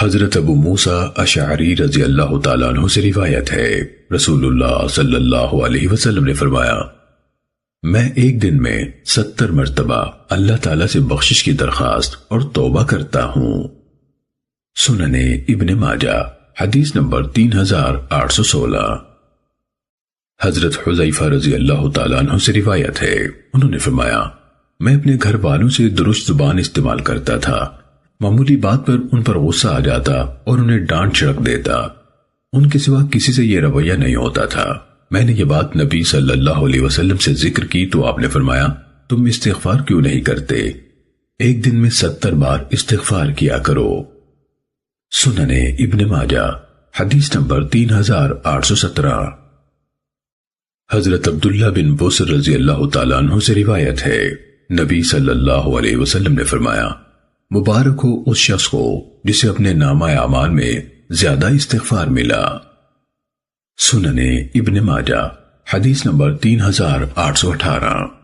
حضرت ابو موسیٰ اشعری رضی اللہ تعالیٰ عنہ سے روایت ہے، رسول اللہ صلی اللہ علیہ وسلم نے فرمایا، میں ایک دن میں 70 مرتبہ اللہ تعالیٰ سے بخشش کی درخواست اور توبہ کرتا ہوں۔ سننے ابن ماجہ حدیث نمبر 3816۔ حضرت حذیفہ رضی اللہ تعالیٰ عنہ سے روایت ہے، انہوں نے فرمایا، میں اپنے گھر والوں سے درست زبان استعمال کرتا تھا، معمولی بات پر ان پر غصہ آ جاتا اور انہیں ڈانٹ چھڑک دیتا، ان کے سوا کسی سے یہ رویہ نہیں ہوتا تھا۔ میں نے یہ بات نبی صلی اللہ علیہ وسلم سے ذکر کی تو آپ نے فرمایا، تم استغفار کیوں نہیں کرتے؟ ایک دن میں 70 بار استغفار کیا کرو۔ سننے ابن ماجہ حدیث نمبر 3817۔ حضرت عبداللہ بن بصر رضی اللہ تعالیٰ عنہ سے روایت ہے، نبی صلی اللہ علیہ وسلم نے فرمایا، مبارک ہو اس شخص کو جسے اپنے نامہ اعمال میں زیادہ استغفار ملا۔ سننے ابن ماجہ حدیث نمبر 3818۔